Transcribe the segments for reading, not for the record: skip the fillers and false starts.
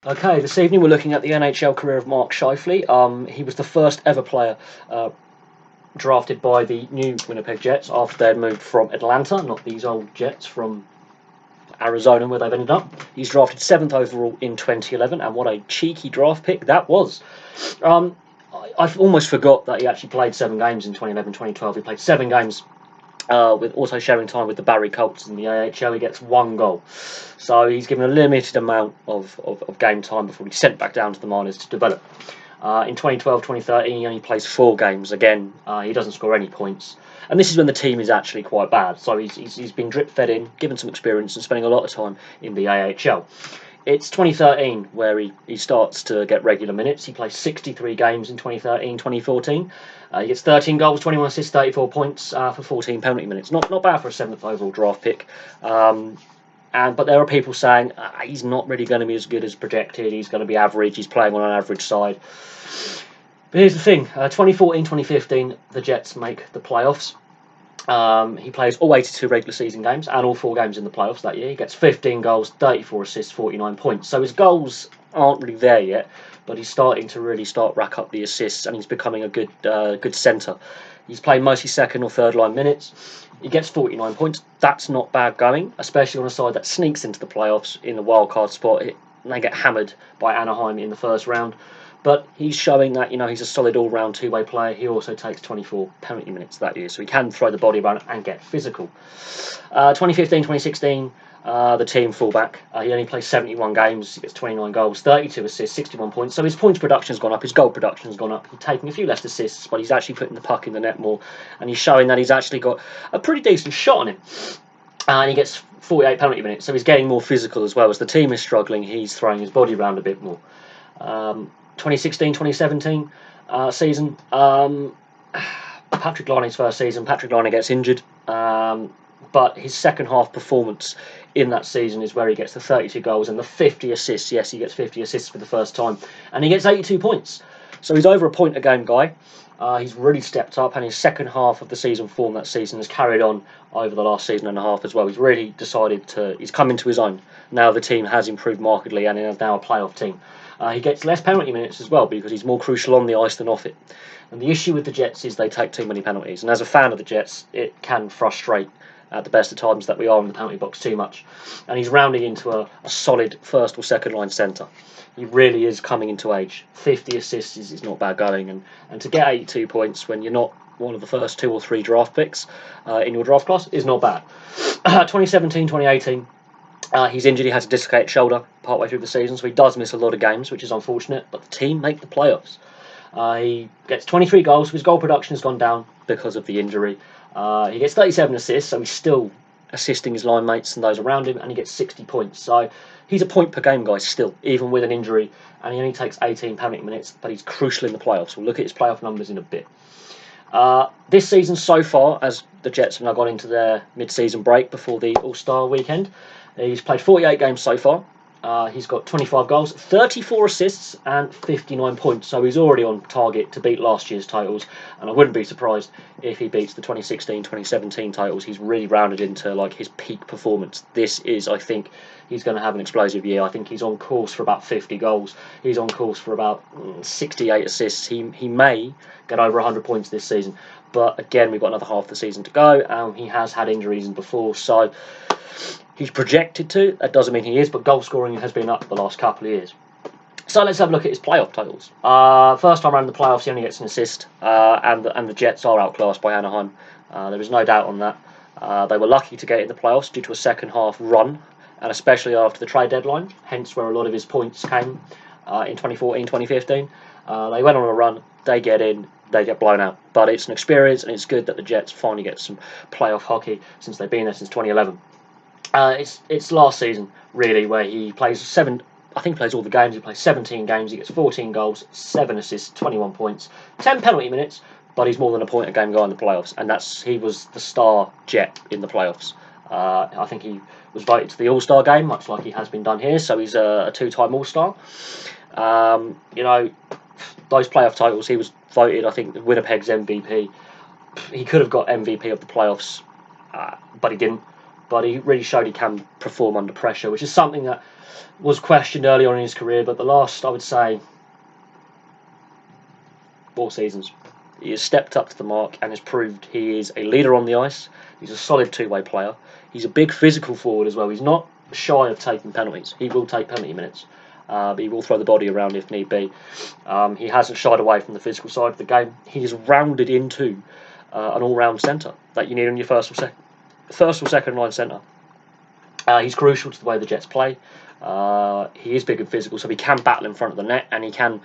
Okay, this evening we're looking at the NHL career of Mark Scheifele. He was the first ever player drafted by the new Winnipeg Jets after they had moved from Atlanta, not these old Jets from Arizona where they've ended up. He's drafted 7th overall in 2011, and what a cheeky draft pick that was. I almost forgot that he actually played 7 games in 2011-2012. He played 7 games with also sharing time with the Barrie Colts in the AHL. He gets 1 goal. So he's given a limited amount of game time before he's sent back down to the minors to develop. In 2012-2013, he only plays 4 games. Again, he doesn't score any points. And this is when the team is actually quite bad. So he's been drip-fed in, given some experience, and spending a lot of time in the AHL. It's 2013 where he starts to get regular minutes. He plays 63 games in 2013-2014. He gets 13 goals, 21 assists, 34 points for 14 penalty minutes. Not bad for a 7th overall draft pick. But there are people saying he's not really going to be as good as projected. He's going to be average. He's playing on an average side. But here's the thing. 2014-2015, the Jets make the playoffs. He plays all 82 regular season games and all 4 games in the playoffs that year. He gets 15 goals, 34 assists, 49 points. So his goals aren't really there yet, but he's starting to really rack up the assists, and he's becoming a good centre. He's playing mostly second or third line minutes. He gets 49 points. That's not bad going, especially on a side that sneaks into the playoffs in the wild card spot. They get hammered by Anaheim in the first round. But he's showing that he's a solid all-round two-way player. He also takes 24 penalty minutes that year, so he can throw the body around and get physical. 2015-2016, the team fullback. He only plays 71 games. He gets 29 goals, 32 assists, 61 points. So his points production has gone up. His goal production has gone up. He's taking a few less assists, but he's actually putting the puck in the net more, and he's showing that he's actually got a pretty decent shot on him. And he gets 48 penalty minutes, so he's getting more physical as well. As the team is struggling, he's throwing his body around a bit more. 2016-2017 season, Patrick Laine's first season. Patrick Laine gets injured, but his second half performance in that season is where he gets the 32 goals and the 50 assists. Yes, he gets 50 assists for the first time, and he gets 82 points. So he's over a point a game guy. He's really stepped up, and his second half of the season form that season has carried on over the last season and a half as well. He's really he's come into his own. Now the team has improved markedly, and is now a playoff team. He gets less penalty minutes as well because he's more crucial on the ice than off it. And the issue with the Jets is they take too many penalties. And as a fan of the Jets, it can frustrate at the best of times that we are in the penalty box too much. And he's rounding into a solid first or second line centre. He really is coming into age. 50 assists is not bad going. And to get 82 points when you're not one of the first 2 or 3 draft picks in your draft class is not bad. 2017-2018. He's injured. He has a dislocated shoulder partway through the season, so he does miss a lot of games, which is unfortunate, but the team make the playoffs. He gets 23 goals. His goal production has gone down because of the injury. He gets 37 assists, so he's still assisting his line mates and those around him, and he gets 60 points. So he's a point per game guy still, even with an injury, and he only takes 18 penalty minutes, but he's crucial in the playoffs. We'll look at his playoff numbers in a bit. This season so far, as the Jets have now gone into their mid-season break before the All-Star weekend, he's played 48 games so far. He's got 25 goals, 34 assists, and 59 points. So he's already on target to beat last year's totals. And I wouldn't be surprised if he beats the 2016-2017 titles. He's really rounded into his peak performance. I think he's going to have an explosive year. I think he's on course for about 50 goals. He's on course for about 68 assists. He may get over 100 points this season. But again, we've got another half the season to go. He has had injuries before, so he's projected to. That doesn't mean he is, but goal scoring has been up the last couple of years. So let's have a look at his playoff totals. First time around the playoffs, he only gets an assist, and the Jets are outclassed by Anaheim. There is no doubt on that. They were lucky to get in the playoffs due to a second half run, and especially after the trade deadline, hence where a lot of his points came in 2014-2015. They went on a run, they get in, they get blown out. But it's an experience, and it's good that the Jets finally get some playoff hockey since they've been there since 2011. It's last season, really, where he plays I think he plays all the games. He plays 17 games. He gets 14 goals, 7 assists, 21 points, 10 penalty minutes, but he's more than a point a game guy in the playoffs. And he was the star Jet in the playoffs. I think he was voted to the All-Star game, much like he has been done here. So he's a 2-time All-Star. Those playoff titles, he was voted, I think, Winnipeg's MVP. He could have got MVP of the playoffs, but he didn't. But he really showed he can perform under pressure, which is something that was questioned early on in his career, but the last, I would say, 4 seasons, he has stepped up to the mark and has proved he is a leader on the ice. He's a solid two-way player. He's a big physical forward as well. He's not shy of taking penalties. He will take penalty minutes. But he will throw the body around if need be. He hasn't shied away from the physical side of the game. He is rounded into an all-round centre that you need on your first or second line centre. He's crucial to the way the Jets play. He is big and physical, so he can battle in front of the net and he can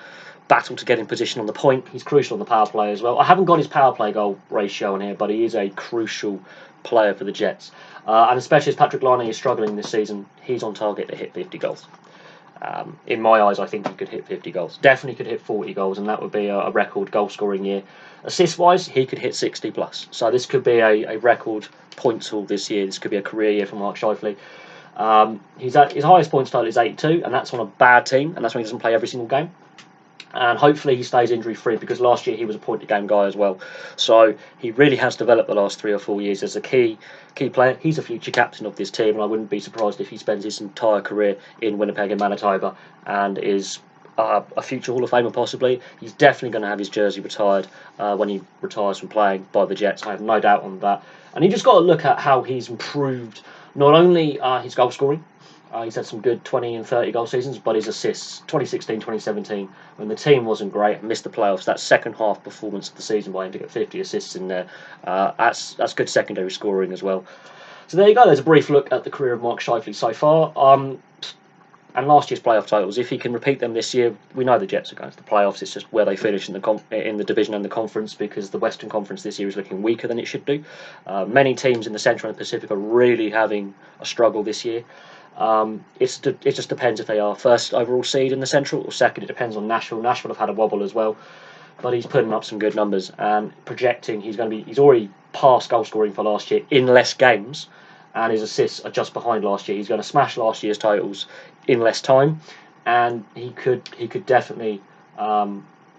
battle to get in position on the point. He's crucial on the power play as well. I haven't got his power play goal ratio on here, but he is a crucial player for the Jets. And especially as Patrick Laine is struggling this season, he's on target to hit 50 goals. In my eyes, I think he could hit 50 goals. Definitely could hit 40 goals, and that would be a record goal-scoring year. Assist-wise, he could hit 60 plus. So this could be a record points haul this year. This could be a career year for Mark Scheifele. His highest points total is 82, and that's on a bad team, and that's when he doesn't play every single game. And hopefully he stays injury-free, because last year he was a point-a-game guy as well. So he really has developed the last 3 or 4 years as a key player. He's a future captain of this team, and I wouldn't be surprised if he spends his entire career in Winnipeg and Manitoba and is a future Hall of Famer possibly. He's definitely going to have his jersey retired when he retires from playing by the Jets. I have no doubt on that. And you just got to look at how he's improved not only his goal scoring. He's had some good 20 and 30 goal seasons, but his assists, 2016, 2017, when the team wasn't great and missed the playoffs, that second half performance of the season by him to get 50 assists in there, that's good secondary scoring as well. So there you go, there's a brief look at the career of Mark Scheifele so far. And last year's playoff titles, if he can repeat them this year, we know the Jets are going to the playoffs. It's just where they finish in the division and the conference, because the Western Conference this year is looking weaker than it should do. Many teams in the Central and Pacific are really having a struggle this year. It just depends if they are first overall seed in the Central or second. It depends on Nashville. Nashville have had a wobble as well, but he's putting up some good numbers and projecting he's already past goal scoring for last year in less games, and his assists are just behind last year. He's going to smash last year's totals in less time, and he could definitely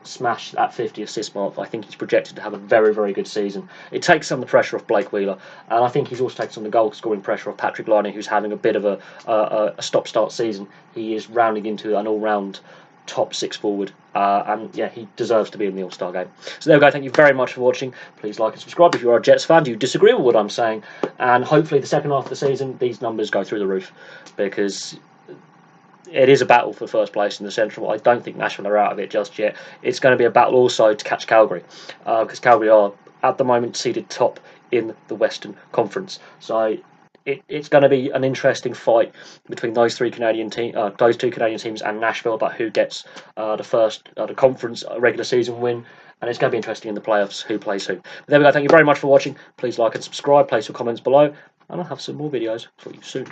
smash that 50 assist mark. I think he's projected to have a very, very good season. It takes some of the pressure off Blake Wheeler, and I think he's also taken some of the goal scoring pressure off Patrick Laine, who's having a bit of a stop-start season. He is rounding into an all-round top 6 forward, and yeah, he deserves to be in the All-Star game. So there we go. Thank you very much for watching. Please like and subscribe if you are a Jets fan. Do you disagree with what I'm saying? And hopefully the second half of the season these numbers go through the roof, because it is a battle for first place in the Central. I don't think Nashville are out of it just yet. It's going to be a battle also to catch Calgary, because Calgary are at the moment seeded top in the Western Conference. So it's going to be an interesting fight between those two Canadian teams and Nashville about who gets the conference regular season win. And it's going to be interesting in the playoffs who plays who. But there we go. Thank you very much for watching. Please like and subscribe. Place your comments below, and I'll have some more videos for you soon.